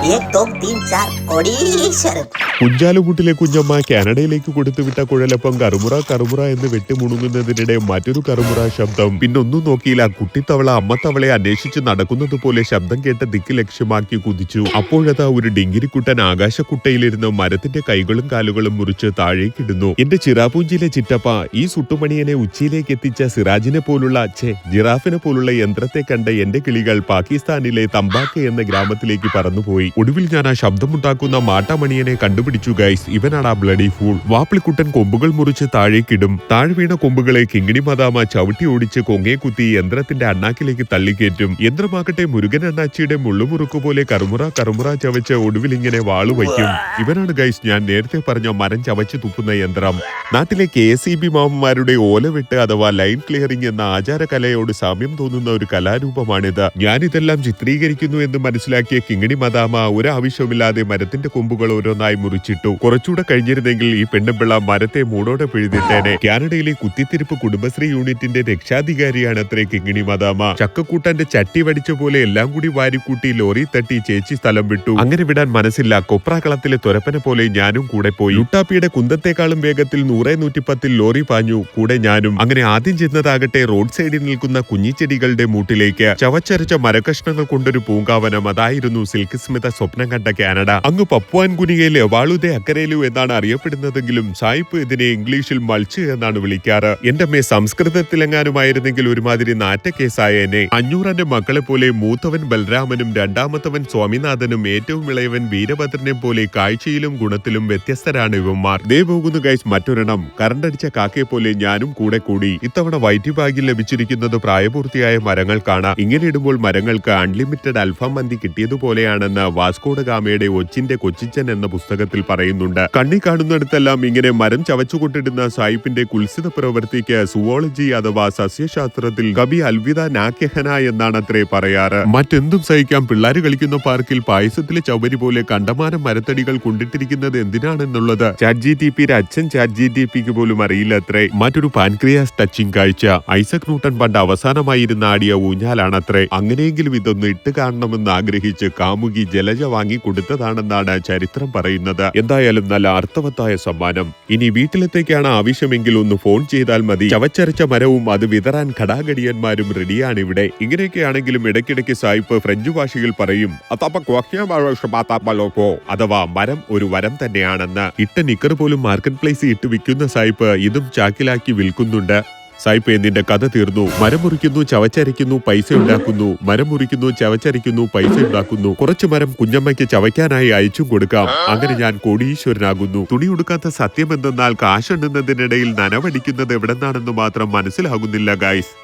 एक दो तीन चार कोडीश्वरൻ. കുഞ്ചാലുകുട്ടിലെ കുഞ്ഞമ്മ കാനഡയിലേക്ക് കൊടുത്തുവിട്ട കുഴലപ്പം കറുമുറ കറുമുറ എന്ന് വെട്ടിമുണുങ്ങുന്നതിനിടെ മറ്റൊരു കറുമുറ ശബ്ദം. പിന്നൊന്നും നോക്കിയില്ല. കുട്ടിത്തവള അമ്മത്തവളെ അന്വേഷിച്ച് നടക്കുന്നത് പോലെ ശബ്ദം കേട്ട ദിക്ക് ലക്ഷ്യമാക്കി കുതിച്ചു. അപ്പോഴതാ ഒരു ഡിങ്കിരിക്കുട്ടൻ ആകാശക്കുട്ടയിലിരുന്ന് മരത്തിന്റെ കൈകളും കാലുകളും മുറിച്ച് താഴേക്കിടുന്നു. എന്റെ ചിറാപൂഞ്ചിയിലെ ചിറ്റപ്പ, ഈ സുട്ടുമണിയനെ ഉച്ചയിലേക്ക് എത്തിച്ച സിറാജിനെ പോലുള്ള ജിറാഫിനെ പോലുള്ള യന്ത്രത്തെ കണ്ട എന്റെ കിളികൾ പാകിസ്ഥാനിലെ തമ്പാക്ക് എന്ന ഗ്രാമത്തിലേക്ക് പറന്നുപോയി. ഒടുവിൽ ഞാൻ ആ ശബ്ദമുണ്ടാക്കുന്ന മാട്ടാമണിയനെ കണ്ടുപിടിച്ചു ഗൈസ്. ഇവനാണ് ആ ബ്ലഡി ഫൂൾ. വാപ്പിളിക്കുട്ടൻ കൊമ്പുകൾ മുറിച്ച് താഴേക്കിടും. താഴെ വീണ കൊമ്പുകളെ കിങ്ങിണി മദാമ ചവിട്ടി ഓടിച്ച് കൊങ്ങേ കുത്തി യന്ത്രത്തിന്റെ അണ്ണാക്കിലേക്ക് തള്ളിക്കയറ്റും. യന്ത്രമാകട്ടെ മുരുകൻ അണ്ണാച്ചിയുടെ മുള്ളുമുറുക്ക് പോലെ കറുമുറ കറുമുറ ചവച്ച് ഒടുവിൽ ഇങ്ങനെ വാളു വയ്ക്കും. ഇവനാണ് ഗൈസ് ഞാൻ നേരത്തെ പറഞ്ഞ മരം ചവച്ച് തുപ്പുന്ന യന്ത്രം. നാട്ടിലെ KSEB മാമന്മാരുടെ ഓലവെട്ട് അഥവാ ലൈൻ ക്ലിയറിംഗ് എന്ന ആചാരകലയോട് സാമ്യം തോന്നുന്ന ഒരു കലാരൂപമാണിത്. ഞാനിതെല്ലാം ചിത്രീകരിക്കുന്നു എന്ന് മനസ്സിലാക്കിയ കിങ്ങിണി മദാമ ഒരാവശ്യമില്ലാതെ മരത്തിന്റെ കൊമ്പുകൾ ഓരോന്നായി മുറിച്ചിട്ടു. കുറച്ചുകൂടെ കഴിഞ്ഞിരുന്നെങ്കിൽ ഈ പെണ്ണുപിള്ള മരത്തെ മൂടോടെ പിഴുതിട്ടേനെ. കാനഡയിലെ കുത്തിത്തിരിപ്പ് കുടുംബശ്രീ യൂണിറ്റിന്റെ രക്ഷാധികാരിയാണ് അത്രേ കിങ്ങിണി മദാമ. ചക്കക്കൂട്ടാന്റെ ചട്ടി വടിച്ച പോലെ എല്ലാം കൂടി വാരിക്കൂട്ടി ലോറി തട്ടി ചേച്ചി സ്ഥലം വിട്ടു. അങ്ങനെ വിടാൻ മനസ്സില്ല. കൊപ്രാക്കളത്തിലെ തുരപ്പനെ പോലെ ഞാനും കൂടെ പോയി. ലുട്ടാപ്പിയുടെ കുന്തത്തെക്കാളും വേഗത്തിൽ 100-110 ലോറി പാഞ്ഞു. കൂടെ ഞാനും. അങ്ങനെ ആദ്യം ചെന്നതാകട്ടെ റോഡ് സൈഡിൽ നിൽക്കുന്ന കുഞ്ഞിച്ചെടികളുടെ മൂട്ടിലേക്ക്. ചവച്ചരച്ച മരകഷ്ണങ്ങൾ കൊണ്ടൊരു പൂങ്കാവനം. അതായിരുന്നു സിൽക്ക് സ്മിത സ്വപ്നം കണ്ട കാനഡ. അങ്ങ് പപ്പുവാൻ ഗുനികയിലെ വാളുദേ അക്കരയിലു എന്നാണ് അറിയപ്പെടുന്നതെങ്കിലും സായിപ്പ് ഇതിനെ ഇംഗ്ലീഷിൽ മൾച്ച് എന്നാണ് വിളിക്കാറ്. എന്റെ അമ്മയെ സംസ്കൃതത്തിലെങ്ങാനുമായിരുന്നെങ്കിൽ ഒരുമാതിരി നാറ്റക്കേസായേനെ. 500 മക്കളെ പോലെ മൂത്തവൻ ബലരാമനും രണ്ടാമത്തവൻ സ്വാമിനാഥനും ഏറ്റവും ഇളയവൻ വീരഭദ്രനെ പോലെ കാഴ്ചയിലും ഗുണത്തിലും വ്യത്യസ്തരാണ് ഇവന്മാർ. ദേ പോകുന്നു ഗൈസ് മറ്റൊരെണ്ണം. കറണ്ടടിച്ച കാക്കയെ പോലെ ഞാനും കൂടെ കൂടി. ഇത്തവണ വൈറ്റ് ബാഗിൽ ലഭിച്ചിരിക്കുന്നത് പ്രായപൂർത്തിയായ മരങ്ങൾക്കാണ്. ഇങ്ങനെ ഇടുമ്പോൾ മരങ്ങൾക്ക് അൺലിമിറ്റഡ് അൽഫാം മന്തി കിട്ടിയതുപോലെയാണെന്ന് വാസ്കോഡ ഗാമയുടെ ഒച്ചിന്റെ കൊച്ചിച്ചൻ എന്ന പുസ്തകത്തിൽ പറയുന്നുണ്ട്. കണ്ണി കാണുന്നിടത്തെല്ലാം ഇങ്ങനെ മരം ചവച്ചുകൊണ്ടിടുന്ന സായിപ്പിന്റെ കുൽസിത പ്രവൃത്തിക്ക് സുവോളജി അഥവാ സസ്യശാസ്ത്രത്തിൽ കബി അൽവിദ നാക്കെഹന എന്നാണ് അത്രേ പറയാറ്. മറ്റെന്തും സഹിക്കാം. പിള്ളേര് കളിക്കുന്ന പാർക്കിൽ പായസത്തിലെ ചൗവരി പോലെ കണ്ടമാനം മരത്തടികൾ കൊണ്ടിട്ടിരിക്കുന്നത് എന്തിനാണെന്നുള്ളത് ChatGPTയുടെ അച്ഛൻ ChatGPTക്ക് പോലും അറിയില്ല അത്രേ. മറ്റൊരു പാൻക്രിയാസ് ടച്ചിങ് കാഴ്ച. ഐസക് ന്യൂട്ടൺ പണ്ട് അവസാനമായി ഇരുന്ന് ആടിയ ഊഞ്ഞാലാണത്രേ. അങ്ങനെയെങ്കിലും ഇതൊന്ന് ഇട്ട് കാണണമെന്ന് ആഗ്രഹിച്ച് കാമുകി ജലജ വാങ്ങി കൊടുത്തതാണെന്നാണ് ചരിത്രം പറയുന്നത്. എന്തായാലും നല്ല അർത്ഥവത്തായ സമ്മാനം. ഇനി വീട്ടിലത്തേക്കാണ് ആവശ്യമെങ്കിൽ ഒന്ന് ഫോൺ ചെയ്താൽ മതി. ചവച്ചരച്ച മരവും അത് വിതറാൻ ഘടാഘടിയന്മാരും റെഡിയാണ് ഇവിടെ. ഇങ്ങനെയൊക്കെയാണെങ്കിലും ഇടയ്ക്കിടയ്ക്ക് സായിപ്പ് ഫ്രഞ്ച് ഭാഷയിൽ പറയും അഥവാ മരം ഒരു വരം തന്നെയാണെന്ന്. ഇട്ട നിക്കർ പോലും മാർക്കറ്റ് പ്ലേസിൽ ഇട്ട് വിൽക്കുന്ന സായിപ്പ് ഇതും ചാക്കിലാക്കി വിൽക്കുന്നുണ്ട്. സായിപ്പ് നിന്റെ കഥ തീർന്നു. മരം മുറിക്കുന്നു, ചവച്ചരയ്ക്കുന്നു, പൈസ ഉണ്ടാക്കുന്നു. മരം മുറിക്കുന്നു, ചവച്ചരയ്ക്കുന്നു, പൈസ ഉണ്ടാക്കുന്നു. കുറച്ചു മരം കുഞ്ഞമ്മയ്ക്ക് ചവയ്ക്കാനായി അയച്ചും കൊടുക്കാം. അങ്ങനെ ഞാൻ കോടീശ്വരനാകുന്നു. തുണി ഉടുക്കാത്ത സത്യം എന്തെന്നാൽ കാശുണ്ടെന്നതിനിടയിൽ നനവടിക്കുന്നത് എവിടെന്നാണെന്ന് മാത്രം മനസ്സിലാകുന്നില്ല ഗൈസ്.